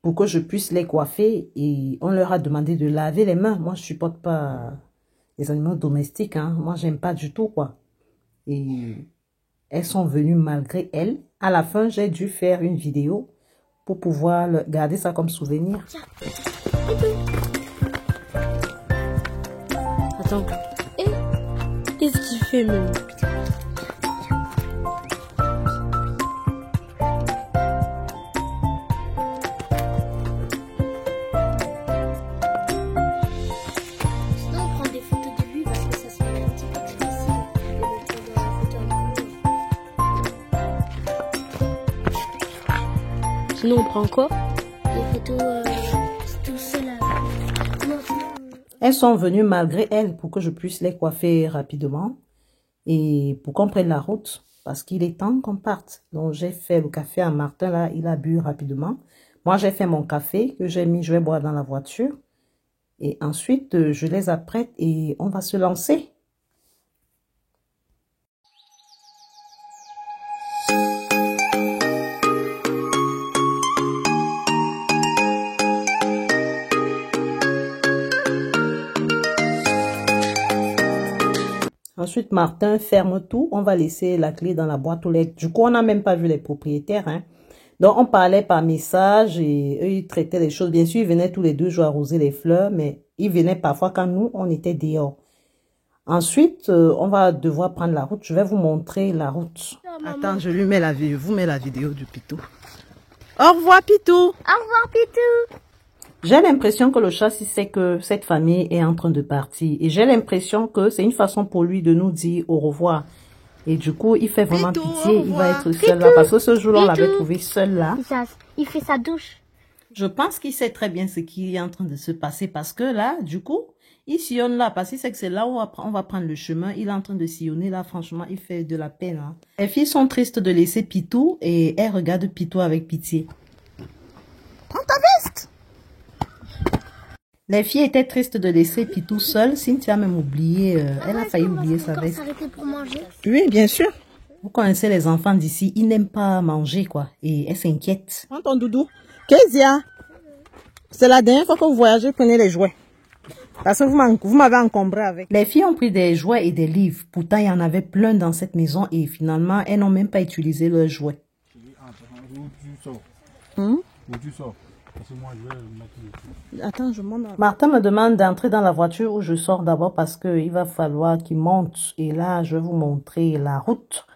pour que je puisse les coiffer. Et on leur a demandé de laver les mains. Moi, je supporte pas les animaux domestiques, hein. Moi, j'aime pas du tout, quoi. Et elles sont venues malgré elles. À la fin, j'ai dû faire une vidéo pour pouvoir garder ça comme souvenir. Attends. Eh, qu'est-ce qu'il fait, même? Sinon, on prend des photos de lui parce que ça serait un petit peu difficile de le prendre dans la photo avec nous. Sinon, on prend quoi? Des photos tout seul. Non, Elles sont venues malgré elles pour que je puisse les coiffer rapidement et pour qu'on prenne la route parce qu'il est temps qu'on parte. Donc, j'ai fait le café à Martin, là, il a bu rapidement. Moi, j'ai fait mon café que j'ai mis, je vais boire dans la voiture. Et ensuite, je les apprête et on va se lancer. Ensuite, Martin ferme tout. On va laisser la clé dans la boîte aux lettres. Du coup, on n'a même pas vu les propriétaires. Hein. Donc, on parlait par message et eux, ils traitaient les choses. Bien sûr, ils venaient tous les 2 jours arroser les fleurs, mais ils venaient parfois quand nous, on était dehors. Ensuite, on va devoir prendre la route. Je vais vous montrer la route. Attends, je lui mets la vidéo. Vous mets la vidéo du Pitou. Au revoir, Pitou. Au revoir, Pitou. J'ai l'impression que le chat, il sait que cette famille est en train de partir. Et j'ai l'impression que c'est une façon pour lui de nous dire au revoir. Et du coup, il fait vraiment pitié. Il va être seul là. Parce que ce jour-là, on l'avait trouvé seul là. Il fait sa douche. Je pense qu'il sait très bien ce qui est en train de se passer. Parce que là, du coup, il sillonne là. Parce qu'il sait que c'est là où on va prendre le chemin. Il est en train de sillonner là. Franchement, il fait de la peine. Hein. Les filles sont tristes de laisser Pitou. Et elles regardent Pitou avec pitié. Prends ta veste! Les filles étaient tristes de laisser Pitou seul. Cynthia a même oublié, elle a failli oublier sa veste. Pour manger. Oui, bien sûr. Vous connaissez les enfants d'ici, ils n'aiment pas manger, quoi. Et elles s'inquiètent. Prends ton doudou. Kezia, c'est la dernière fois que vous voyagez, prenez les jouets. Parce que vous m'avez encombré avec. Les filles ont pris des jouets et des livres. Pourtant, il y en avait plein dans cette maison et finalement, elles n'ont même pas utilisé leurs jouets. Où tu sors? Parce que moi, je vais mettre... Attends, je monte. Martin me demande d'entrer dans la voiture où je sors d'abord parce qu'il va falloir qu'il monte. Et là, je vais vous montrer la route.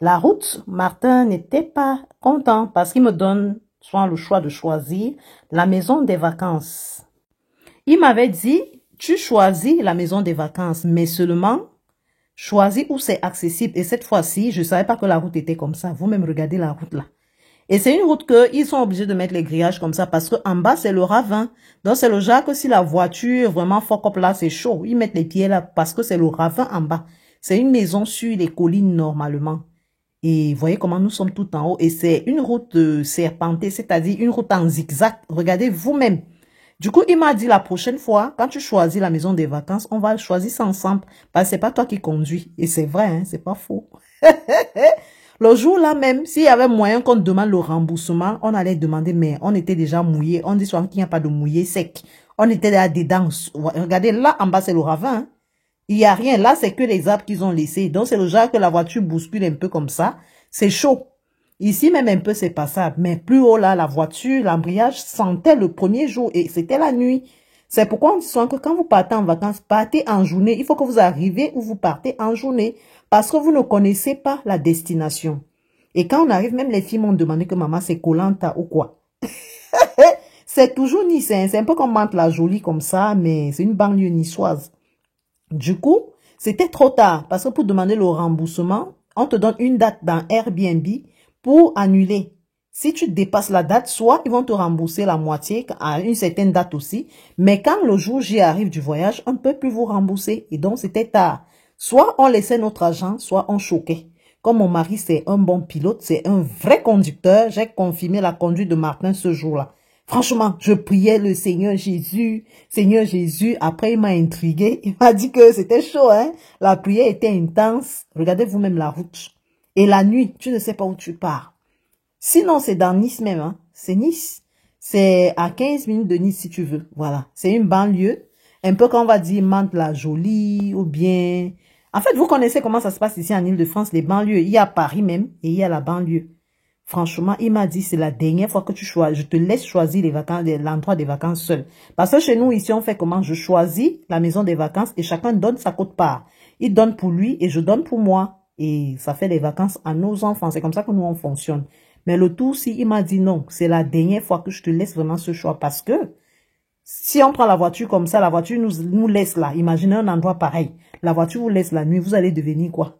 La route, Martin n'était pas content parce qu'il me donne soit le choix de choisir la maison des vacances. Il m'avait dit, tu choisis la maison des vacances, mais seulement choisis où c'est accessible. Et cette fois-ci, je ne savais pas que la route était comme ça. Vous-même regardez la route là. Et c'est une route qu'ils sont obligés de mettre les grillages comme ça parce qu'en bas, c'est le ravin. Donc, c'est le genre que si la voiture vraiment fuck up là, c'est chaud. Ils mettent les pieds là parce que c'est le ravin en bas. C'est une maison sur les collines normalement. Et vous voyez comment nous sommes tout en haut. Et c'est une route serpentée, c'est-à-dire une route en zigzag. Regardez vous-même. Du coup, il m'a dit la prochaine fois, quand tu choisis la maison des vacances, on va choisir ça ensemble. Parce que c'est pas toi qui conduis. Et c'est vrai, hein, c'est pas faux. Le jour-là même, s'il y avait moyen qu'on demande le remboursement, on allait demander, mais on était déjà mouillé. On dit souvent qu'il n'y a pas de mouillé sec. On était là dedans. Regardez, là en bas, c'est le ravin. Hein. Il n'y a rien. Là, c'est que les arbres qu'ils ont laissés. Donc, c'est le genre que la voiture bouscule un peu comme ça. C'est chaud. Ici, même un peu, c'est passable. Mais plus haut, là, la voiture, l'embrayage sentait le premier jour et c'était la nuit. C'est pourquoi on dit souvent que quand vous partez en vacances, partez en journée. Il faut que vous arrivez où vous partez en journée. Parce que vous ne connaissez pas la destination. Et quand on arrive, même les filles m'ont demandé que maman, c'est Koh-Lanta ou quoi. C'est toujours Nice. Hein. C'est un peu comme Mantes-la-Jolie comme ça, mais c'est une banlieue niçoise. Du coup, c'était trop tard. Parce que pour demander le remboursement, on te donne une date dans Airbnb pour annuler. Si tu dépasses la date, soit ils vont te rembourser la moitié à une certaine date aussi. Mais quand le jour J arrive du voyage, on ne peut plus vous rembourser. Et donc, c'était tard. Soit on laissait notre argent, soit on choquait. Comme mon mari, c'est un bon pilote, c'est un vrai conducteur, j'ai confirmé la conduite de Martin ce jour-là. Franchement, je priais le Seigneur Jésus. Seigneur Jésus, après il m'a intrigué. Il m'a dit que c'était chaud, hein. La prière était intense. Regardez vous-même la route. Et la nuit, tu ne sais pas où tu pars. Sinon, c'est dans Nice même, hein. C'est Nice. C'est à 15 minutes de Nice si tu veux. Voilà. C'est une banlieue. Un peu comme on va dire Mantes-la-Jolie ou bien... En fait, vous connaissez comment ça se passe ici en Ile-de-France, les banlieues. Il y a Paris même et il y a la banlieue. Franchement, il m'a dit, c'est la dernière fois que tu choisis. Je te laisse choisir les vacances, l'endroit des vacances seul. Parce que chez nous, ici, on fait comment? Je choisis la maison des vacances et chacun donne sa quote-part. Il donne pour lui et je donne pour moi. Et ça fait les vacances à nos enfants. C'est comme ça que nous, on fonctionne. Mais le tout, si il m'a dit non, c'est la dernière fois que je te laisse vraiment ce choix. Parce que si on prend la voiture comme ça, la voiture nous laisse là. Imaginez un endroit pareil. La voiture vous laisse la nuit, vous allez devenir quoi?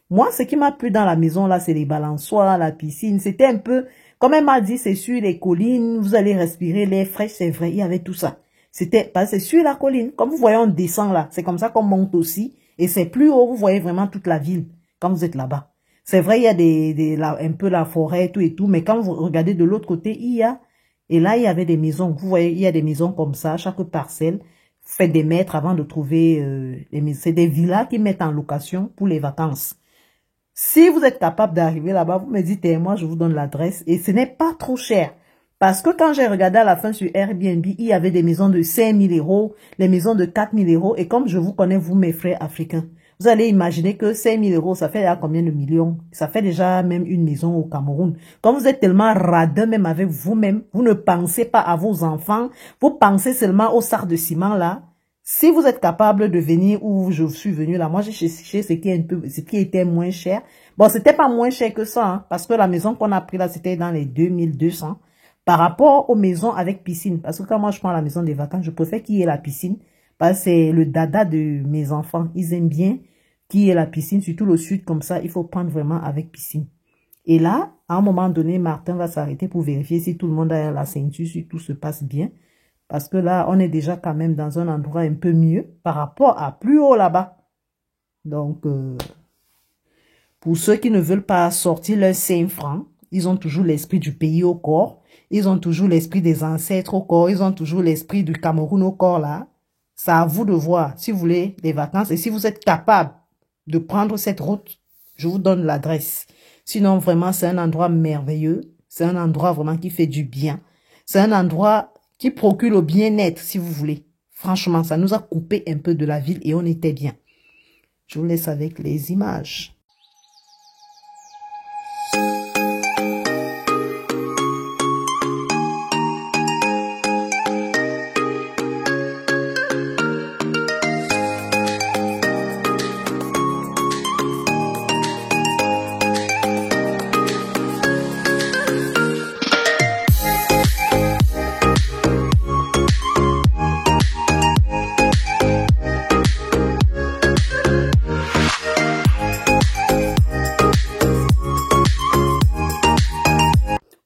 Moi, ce qui m'a plu dans la maison là, c'est les balançoires, la piscine. C'était un peu, comme elle m'a dit, c'est sur les collines, vous allez respirer l'air frais, c'est vrai, il y avait tout ça. C'était, parce que c'est sur la colline. Comme vous voyez, on descend là. C'est comme ça qu'on monte aussi. Et c'est plus haut, vous voyez vraiment toute la ville quand vous êtes là-bas. C'est vrai, il y a un peu la forêt, tout et tout. Mais quand vous regardez de l'autre côté, et là, il y avait des maisons. Vous voyez, il y a des maisons comme ça, chaque parcelle. Fait des mètres avant de trouver les maisons. C'est des villas qui mettent en location pour les vacances. Si vous êtes capable d'arriver là-bas, vous me dites, moi, je vous donne l'adresse. Et ce n'est pas trop cher. Parce que quand j'ai regardé à la fin sur Airbnb, il y avait des maisons de 5 000 €, les maisons de 4 000 €. Et comme je vous connais, vous, mes frères africains, Vous allez imaginer que 5 000 euros, ça fait déjà combien de millions? Ça fait déjà même une maison au Cameroun. Quand vous êtes tellement radin même avec vous-même, vous ne pensez pas à vos enfants, vous pensez seulement au sac de ciment là. Si vous êtes capable de venir où je suis venu là, moi j'ai cherché ce qui était moins cher. Bon, c'était pas moins cher que ça, hein, parce que la maison qu'on a pris là, c'était dans les 2200 par rapport aux maisons avec piscine. Parce que quand moi je prends la maison des vacances, je préfère qu'il y ait la piscine. Parce que c'est le dada de mes enfants. Ils aiment bien qu'il y ait la piscine, surtout le sud, comme ça, il faut prendre vraiment avec piscine. Et là, à un moment donné, Martin va s'arrêter pour vérifier si tout le monde a la ceinture, si tout se passe bien. Parce que là, on est déjà quand même dans un endroit un peu mieux par rapport à plus haut là-bas. Donc, pour ceux qui ne veulent pas sortir leurs 5 francs, ils ont toujours l'esprit du pays au corps. Ils ont toujours l'esprit des ancêtres au corps. Ils ont toujours l'esprit du Cameroun au corps là. C'est à vous de voir si vous voulez des vacances. Et si vous êtes capable de prendre cette route, je vous donne l'adresse. Sinon, vraiment, c'est un endroit merveilleux. C'est un endroit vraiment qui fait du bien. C'est un endroit qui procure le bien-être, si vous voulez. Franchement, ça nous a coupé un peu de la ville et on était bien. Je vous laisse avec les images.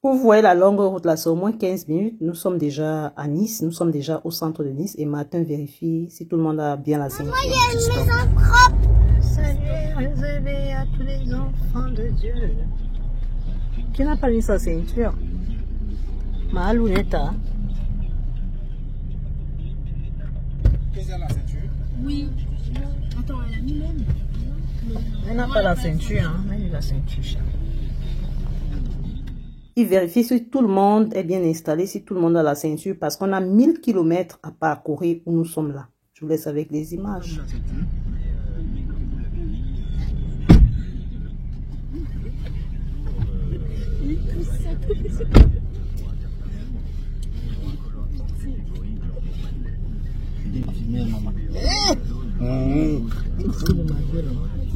Vous voyez la longue route là, c'est au moins 15 minutes. Nous sommes déjà à Nice, nous sommes déjà au centre de Nice. Et Martin vérifie si tout le monde a bien la ceinture. Moi, il y a une maison propre. Salut, réservé à tous les enfants de Dieu. Qui n'a pas mis sa ceinture? Ma lunetta. Qu'est-ce qu'elle a la ceinture? Oui. Attends, elle a mis même. Elle n'a pas la ceinture, hein. Elle a la ceinture. Il vérifie si tout le monde est bien installé, si tout le monde a la ceinture, parce qu'on a 1000 km à parcourir où nous sommes là. Je vous laisse avec les images.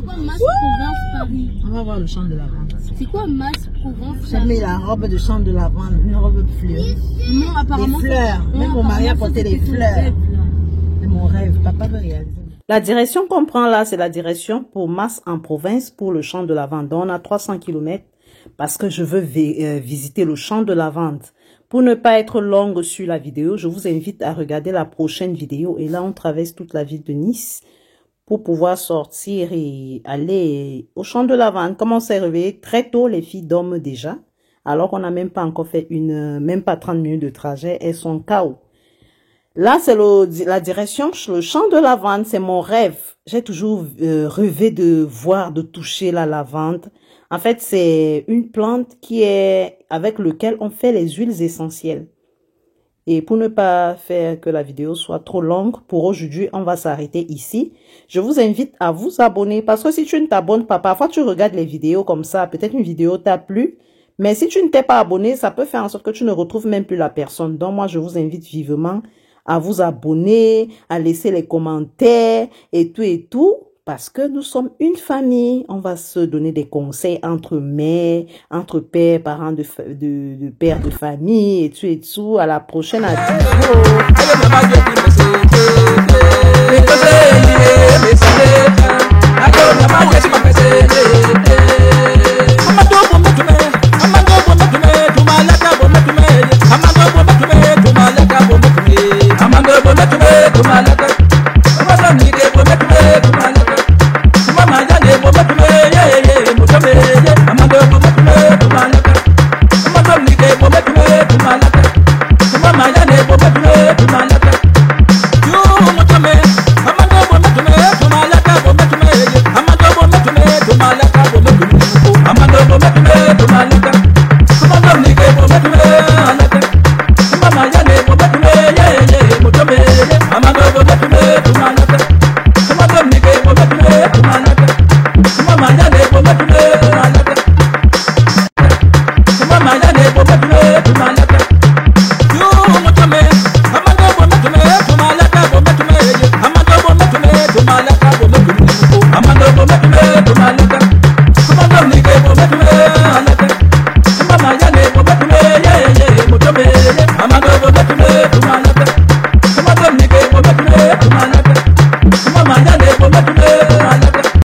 C'est quoi Masse Provence Paris? On va voir le champ de lavande. C'est quoi Masse Provence J'ai Paris? mis la robe de champ de lavande, une robe fleurie. Non, apparemment. Des fleurs. Même mon mari a porté des fleurs. C'est mon rêve. Papa veut réaliser. La direction qu'on prend là, c'est la direction pour Masse en province pour le champ de lavande. Donc, on a 300 km parce que je veux visiter le champ de lavande. Pour ne pas être longue sur la vidéo, je vous invite à regarder la prochaine vidéo. Et là, on traverse toute la ville de Nice pour pouvoir sortir et aller au champ de lavande. Comme on s'est réveillé très tôt, les filles dorment déjà. Alors qu'on n'a même pas encore fait même pas 30 minutes de trajet. Elles sont KO. Là, c'est la direction, le champ de lavande, c'est mon rêve. J'ai toujours rêvé de voir, de toucher la lavande. En fait, c'est une plante avec laquelle on fait les huiles essentielles. Et pour ne pas faire que la vidéo soit trop longue, pour aujourd'hui, on va s'arrêter ici. Je vous invite à vous abonner parce que si tu ne t'abonnes pas, parfois tu regardes les vidéos comme ça, peut-être une vidéo t'a plu. Mais si tu ne t'es pas abonné, ça peut faire en sorte que tu ne retrouves même plus la personne. Donc moi, je vous invite vivement à vous abonner, à laisser les commentaires et tout. Parce que nous sommes une famille, on va se donner des conseils entre mères, entre pères, parents de pères de famille et tout. À la prochaine, à Amando Tomato